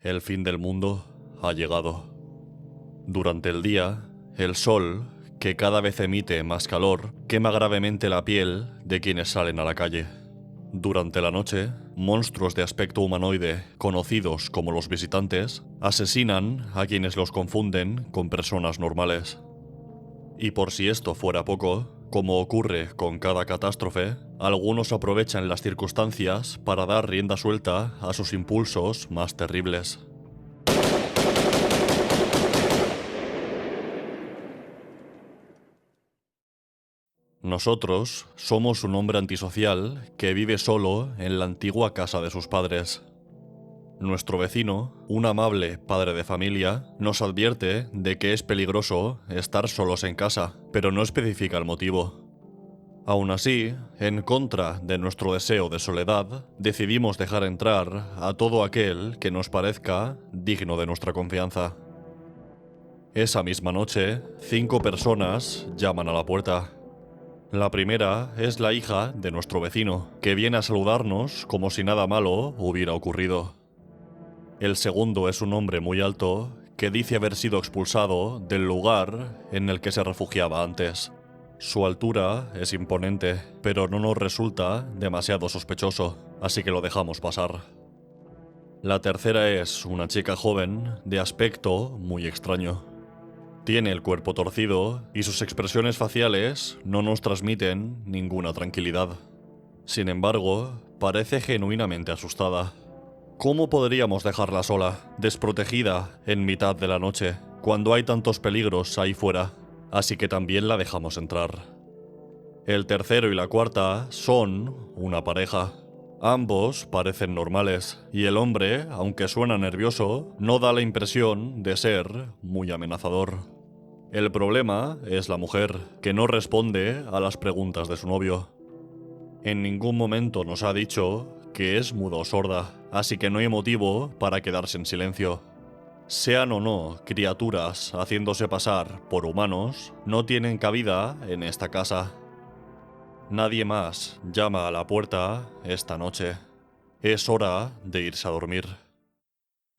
El fin del mundo ha llegado. Durante el día, el sol, que cada vez emite más calor, quema gravemente la piel de quienes salen a la calle. Durante la noche, monstruos de aspecto humanoide, conocidos como los visitantes, asesinan a quienes los confunden con personas normales. Y por si esto fuera poco, como ocurre con cada catástrofe, algunos aprovechan las circunstancias para dar rienda suelta a sus impulsos más terribles. Nosotros somos un hombre antisocial que vive solo en la antigua casa de sus padres. Nuestro vecino, un amable padre de familia, nos advierte de que es peligroso estar solos en casa, pero no especifica el motivo. Aún así, en contra de nuestro deseo de soledad, decidimos dejar entrar a todo aquel que nos parezca digno de nuestra confianza. Esa misma noche, 5 personas llaman a la puerta. La primera es la hija de nuestro vecino, que viene a saludarnos como si nada malo hubiera ocurrido. El segundo es un hombre muy alto que dice haber sido expulsado del lugar en el que se refugiaba antes. Su altura es imponente, pero no nos resulta demasiado sospechoso, así que lo dejamos pasar. La tercera es una chica joven de aspecto muy extraño. Tiene el cuerpo torcido y sus expresiones faciales no nos transmiten ninguna tranquilidad. Sin embargo, parece genuinamente asustada. ¿Cómo podríamos dejarla sola, desprotegida, en mitad de la noche, cuando hay tantos peligros ahí fuera? Así que también la dejamos entrar. El tercero y la cuarta son una pareja. Ambos parecen normales, y el hombre, aunque suena nervioso, no da la impresión de ser muy amenazador. El problema es la mujer, que no responde a las preguntas de su novio. En ningún momento nos ha dicho que es muda o sorda, así que no hay motivo para quedarse en silencio. Sean o no criaturas haciéndose pasar por humanos, no tienen cabida en esta casa. Nadie más llama a la puerta esta noche. Es hora de irse a dormir.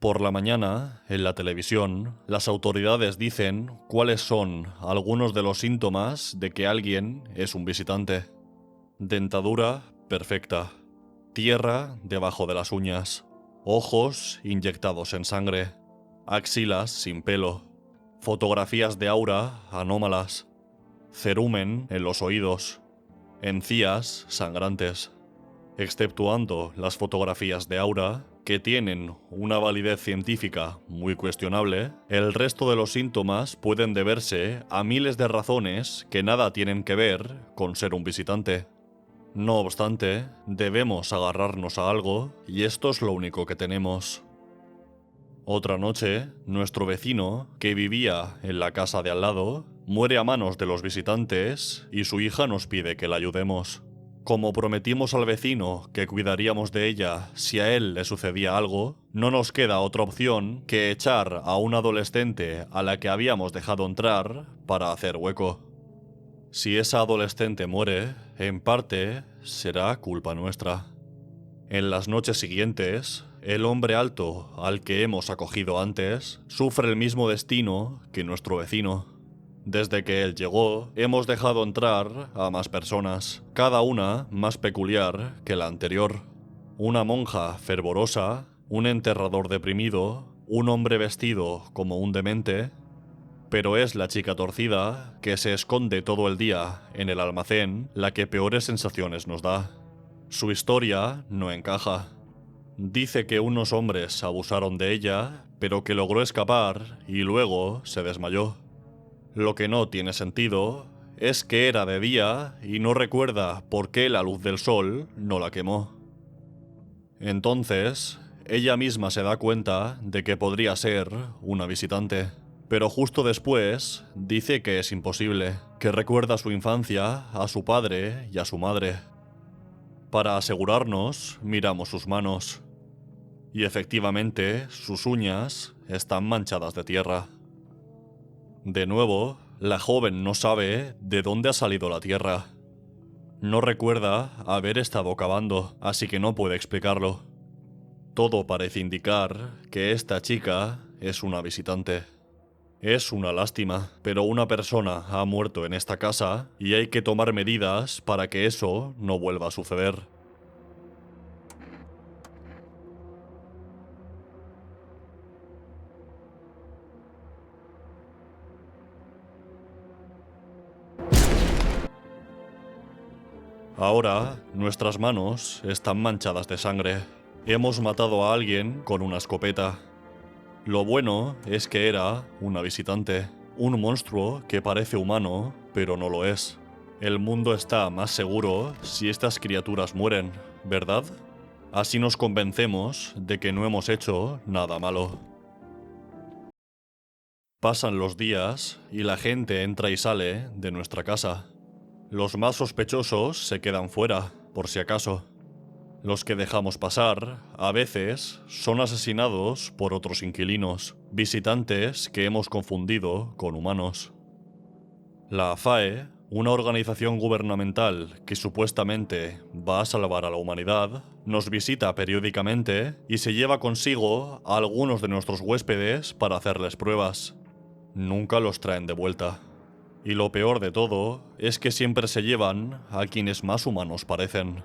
Por la mañana, en la televisión, las autoridades dicen cuáles son algunos de los síntomas de que alguien es un visitante. Dentadura perfecta. Tierra debajo de las uñas. Ojos inyectados en sangre. Axilas sin pelo. Fotografías de aura anómalas. Cerumen en los oídos. Encías sangrantes. Exceptuando las fotografías de aura, que tienen una validez científica muy cuestionable, el resto de los síntomas pueden deberse a miles de razones que nada tienen que ver con ser un visitante. No obstante, debemos agarrarnos a algo, y esto es lo único que tenemos. Otra noche, nuestro vecino, que vivía en la casa de al lado, muere a manos de los visitantes y su hija nos pide que la ayudemos. Como prometimos al vecino que cuidaríamos de ella si a él le sucedía algo, no nos queda otra opción que echar a una adolescente a la que habíamos dejado entrar para hacer hueco. Si esa adolescente muere, en parte será culpa nuestra. En las noches siguientes, el hombre alto al que hemos acogido antes sufre el mismo destino que nuestro vecino. Desde que él llegó, hemos dejado entrar a más personas, cada una más peculiar que la anterior. Una monja fervorosa, un enterrador deprimido, un hombre vestido como un demente. Pero es la chica torcida, que se esconde todo el día en el almacén, la que peores sensaciones nos da. Su historia no encaja. Dice que unos hombres abusaron de ella, pero que logró escapar y luego se desmayó. Lo que no tiene sentido es que era de día y no recuerda por qué la luz del sol no la quemó. Entonces, ella misma se da cuenta de que podría ser una visitante. Pero justo después dice que es imposible, que recuerda su infancia, a su padre y a su madre. Para asegurarnos, miramos sus manos. Y efectivamente, sus uñas están manchadas de tierra. De nuevo, la joven no sabe de dónde ha salido la tierra. No recuerda haber estado cavando, así que no puede explicarlo. Todo parece indicar que esta chica es una visitante. Es una lástima, pero una persona ha muerto en esta casa y hay que tomar medidas para que eso no vuelva a suceder. Ahora, nuestras manos están manchadas de sangre. Hemos matado a alguien con una escopeta. Lo bueno es que era una visitante, un monstruo que parece humano, pero no lo es. El mundo está más seguro si estas criaturas mueren, ¿verdad? Así nos convencemos de que no hemos hecho nada malo. Pasan los días y la gente entra y sale de nuestra casa. Los más sospechosos se quedan fuera, por si acaso. Los que dejamos pasar, a veces, son asesinados por otros inquilinos, visitantes que hemos confundido con humanos. La FAE, una organización gubernamental que supuestamente va a salvar a la humanidad, nos visita periódicamente y se lleva consigo a algunos de nuestros huéspedes para hacerles pruebas. Nunca los traen de vuelta. Y lo peor de todo es que siempre se llevan a quienes más humanos parecen.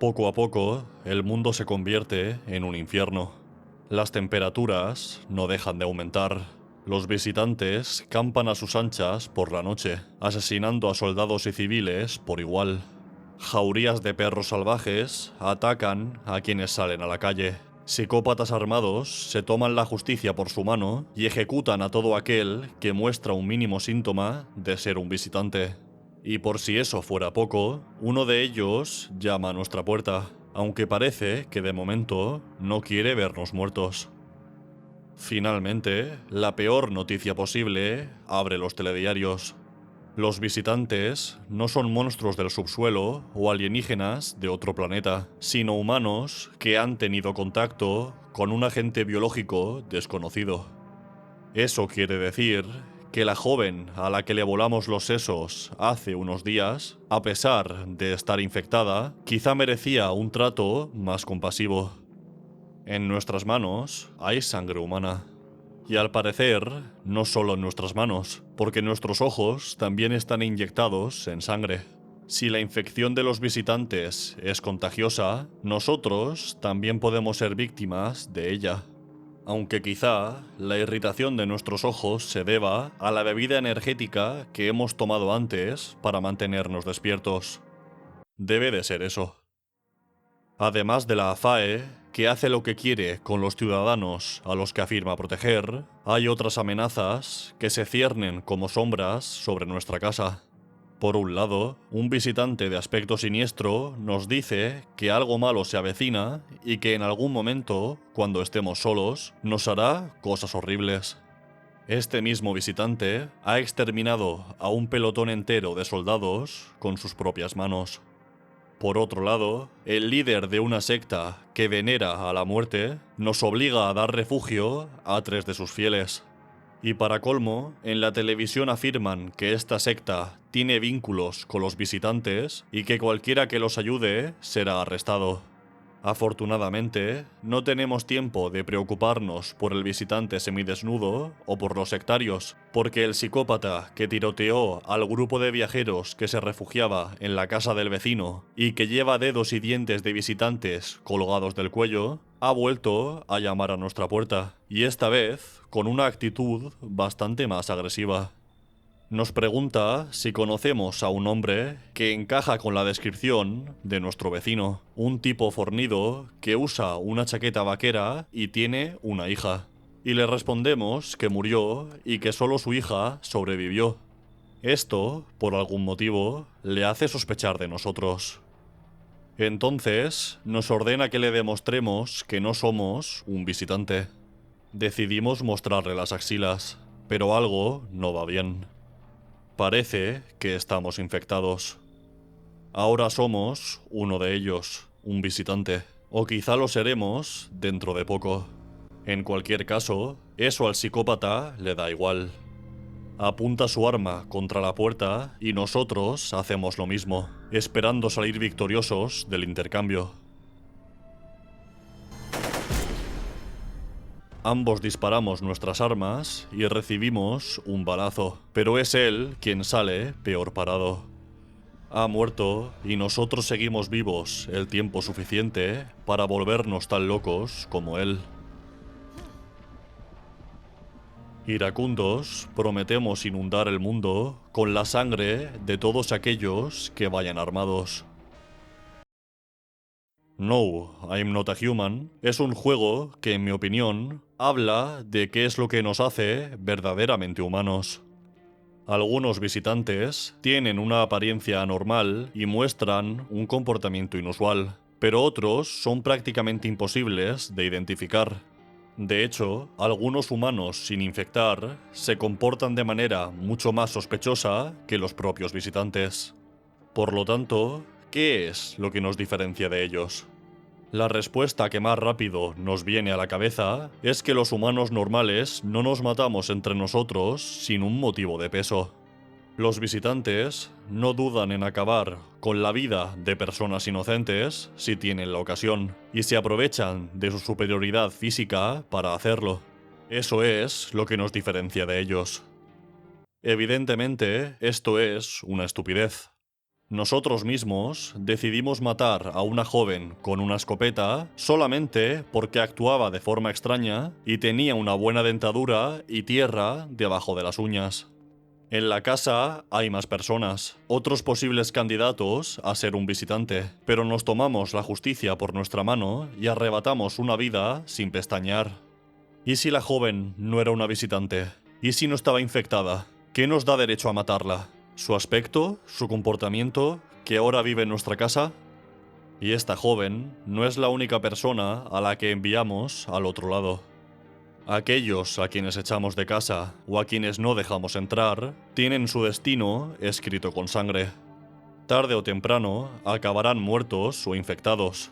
Poco a poco, el mundo se convierte en un infierno. Las temperaturas no dejan de aumentar. Los visitantes campan a sus anchas por la noche, asesinando a soldados y civiles por igual. Jaurías de perros salvajes atacan a quienes salen a la calle. Psicópatas armados se toman la justicia por su mano y ejecutan a todo aquel que muestra un mínimo síntoma de ser un visitante. Y por si eso fuera poco, uno de ellos llama a nuestra puerta, aunque parece que de momento no quiere vernos muertos. Finalmente, la peor noticia posible abre los telediarios. Los visitantes no son monstruos del subsuelo o alienígenas de otro planeta, sino humanos que han tenido contacto con un agente biológico desconocido. Eso quiere decir que la joven a la que le volamos los sesos hace unos días, a pesar de estar infectada, quizá merecía un trato más compasivo. En nuestras manos hay sangre humana. Y al parecer, no solo en nuestras manos, porque nuestros ojos también están inyectados en sangre. Si la infección de los visitantes es contagiosa, nosotros también podemos ser víctimas de ella. Aunque quizá la irritación de nuestros ojos se deba a la bebida energética que hemos tomado antes para mantenernos despiertos. Debe de ser eso. Además de la FAE, que hace lo que quiere con los ciudadanos a los que afirma proteger, hay otras amenazas que se ciernen como sombras sobre nuestra casa. Por un lado, un visitante de aspecto siniestro nos dice que algo malo se avecina y que en algún momento, cuando estemos solos, nos hará cosas horribles. Este mismo visitante ha exterminado a un pelotón entero de soldados con sus propias manos. Por otro lado, el líder de una secta que venera a la muerte nos obliga a dar refugio a 3 de sus fieles. Y para colmo, en la televisión afirman que esta secta tiene vínculos con los visitantes y que cualquiera que los ayude será arrestado. Afortunadamente, no tenemos tiempo de preocuparnos por el visitante semidesnudo o por los sectarios, porque el psicópata que tiroteó al grupo de viajeros que se refugiaba en la casa del vecino y que lleva dedos y dientes de visitantes colgados del cuello, ha vuelto a llamar a nuestra puerta, y esta vez con una actitud bastante más agresiva. Nos pregunta si conocemos a un hombre que encaja con la descripción de nuestro vecino, un tipo fornido que usa una chaqueta vaquera y tiene una hija. Y le respondemos que murió y que solo su hija sobrevivió. Esto, por algún motivo, le hace sospechar de nosotros. Entonces, nos ordena que le demostremos que no somos un visitante. Decidimos mostrarle las axilas, pero algo no va bien. Parece que estamos infectados. Ahora somos uno de ellos, un visitante. O quizá lo seremos dentro de poco. En cualquier caso, eso al psicópata le da igual. Apunta su arma contra la puerta y nosotros hacemos lo mismo, esperando salir victoriosos del intercambio. Ambos disparamos nuestras armas y recibimos un balazo, pero es él quien sale peor parado. Ha muerto y nosotros seguimos vivos el tiempo suficiente para volvernos tan locos como él. Iracundos, prometemos inundar el mundo con la sangre de todos aquellos que vayan armados. No, I'm Not a Human es un juego que, en mi opinión, habla de qué es lo que nos hace verdaderamente humanos. Algunos visitantes tienen una apariencia anormal y muestran un comportamiento inusual, pero otros son prácticamente imposibles de identificar. De hecho, algunos humanos sin infectar se comportan de manera mucho más sospechosa que los propios visitantes. Por lo tanto, ¿qué es lo que nos diferencia de ellos? La respuesta que más rápido nos viene a la cabeza es que los humanos normales no nos matamos entre nosotros sin un motivo de peso. Los visitantes no dudan en acabar con la vida de personas inocentes si tienen la ocasión, y se aprovechan de su superioridad física para hacerlo. Eso es lo que nos diferencia de ellos. Evidentemente, esto es una estupidez. Nosotros mismos decidimos matar a una joven con una escopeta solamente porque actuaba de forma extraña y tenía una buena dentadura y tierra debajo de las uñas. En la casa hay más personas, otros posibles candidatos a ser un visitante, pero nos tomamos la justicia por nuestra mano y arrebatamos una vida sin pestañear. ¿Y si la joven no era una visitante? ¿Y si no estaba infectada? ¿Qué nos da derecho a matarla? ¿Su aspecto? ¿Su comportamiento? ¿Que ahora vive en nuestra casa? Y esta joven no es la única persona a la que enviamos al otro lado. Aquellos a quienes echamos de casa o a quienes no dejamos entrar tienen su destino escrito con sangre. Tarde o temprano acabarán muertos o infectados.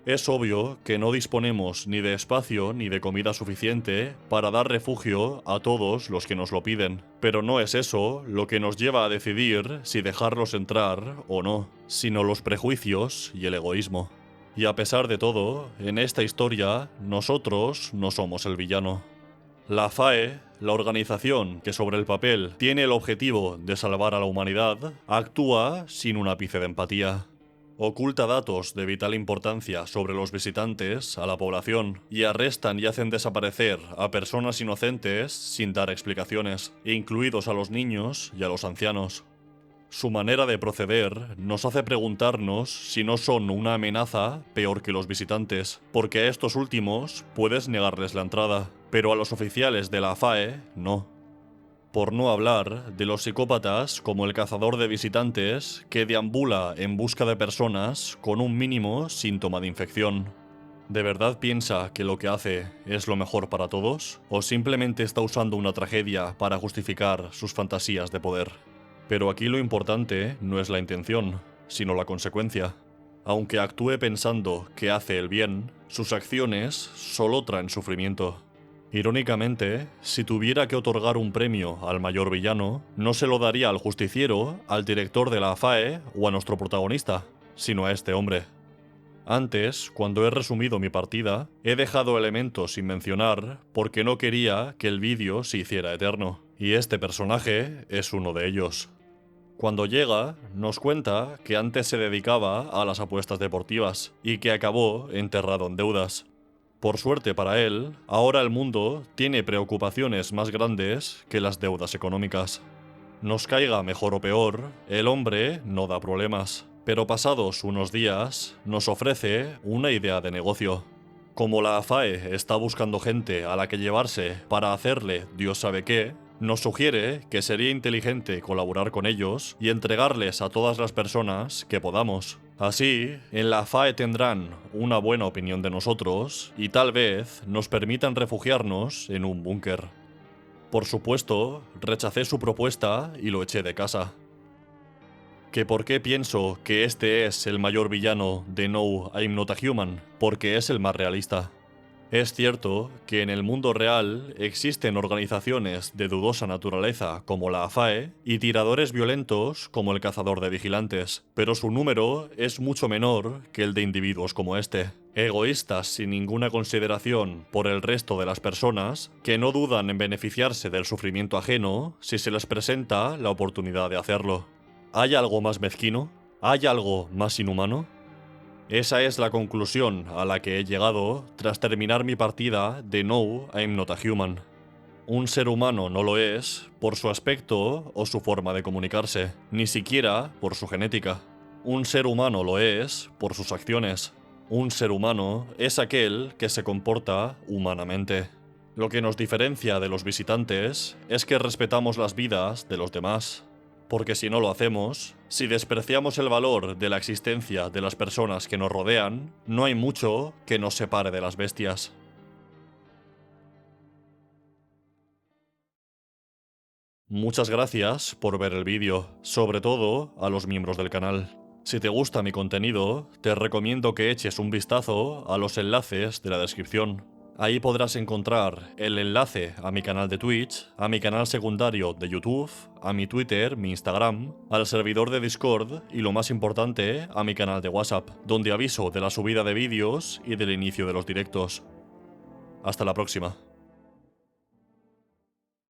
Es obvio que no disponemos ni de espacio ni de comida suficiente para dar refugio a todos los que nos lo piden, pero no es eso lo que nos lleva a decidir si dejarlos entrar o no, sino los prejuicios y el egoísmo. Y a pesar de todo, en esta historia, nosotros no somos el villano. La FAE, la organización que sobre el papel tiene el objetivo de salvar a la humanidad, actúa sin un ápice de empatía. Oculta datos de vital importancia sobre los visitantes a la población y arrestan y hacen desaparecer a personas inocentes sin dar explicaciones, incluidos a los niños y a los ancianos. Su manera de proceder nos hace preguntarnos si no son una amenaza peor que los visitantes, porque a estos últimos puedes negarles la entrada, pero a los oficiales de la FAE no. Por no hablar de los psicópatas como el cazador de visitantes que deambula en busca de personas con un mínimo síntoma de infección. ¿De verdad piensa que lo que hace es lo mejor para todos? ¿O simplemente está usando una tragedia para justificar sus fantasías de poder? Pero aquí lo importante no es la intención, sino la consecuencia. Aunque actúe pensando que hace el bien, sus acciones solo traen sufrimiento. Irónicamente, si tuviera que otorgar un premio al mayor villano, no se lo daría al justiciero, al director de la FAE o a nuestro protagonista, sino a este hombre. Antes, cuando he resumido mi partida, he dejado elementos sin mencionar porque no quería que el vídeo se hiciera eterno, y este personaje es uno de ellos. Cuando llega, nos cuenta que antes se dedicaba a las apuestas deportivas y que acabó enterrado en deudas. Por suerte para él, ahora el mundo tiene preocupaciones más grandes que las deudas económicas. Nos caiga mejor o peor, el hombre no da problemas, pero pasados unos días nos ofrece una idea de negocio. Como la FAE está buscando gente a la que llevarse para hacerle Dios sabe qué, nos sugiere que sería inteligente colaborar con ellos y entregarles a todas las personas que podamos. Así, en la FAE tendrán una buena opinión de nosotros y tal vez nos permitan refugiarnos en un búnker. Por supuesto, rechacé su propuesta y lo eché de casa. ¿Que por qué pienso que este es el mayor villano de No, I'm Not a Human? Porque es el más realista. Es cierto que en el mundo real existen organizaciones de dudosa naturaleza como la FAE y tiradores violentos como el cazador de vigilantes, pero su número es mucho menor que el de individuos como este. Egoístas sin ninguna consideración por el resto de las personas, que no dudan en beneficiarse del sufrimiento ajeno si se les presenta la oportunidad de hacerlo. ¿Hay algo más mezquino? ¿Hay algo más inhumano? Esa es la conclusión a la que he llegado tras terminar mi partida de No, I'm Not a Human. Un ser humano no lo es por su aspecto o su forma de comunicarse, ni siquiera por su genética. Un ser humano lo es por sus acciones. Un ser humano es aquel que se comporta humanamente. Lo que nos diferencia de los visitantes es que respetamos las vidas de los demás. Porque si no lo hacemos, si despreciamos el valor de la existencia de las personas que nos rodean, no hay mucho que nos separe de las bestias. Muchas gracias por ver el vídeo, sobre todo a los miembros del canal. Si te gusta mi contenido, te recomiendo que eches un vistazo a los enlaces de la descripción. Ahí podrás encontrar el enlace a mi canal de Twitch, a mi canal secundario de YouTube, a mi Twitter, mi Instagram, al servidor de Discord y, lo más importante, a mi canal de WhatsApp, donde aviso de la subida de vídeos y del inicio de los directos. Hasta la próxima.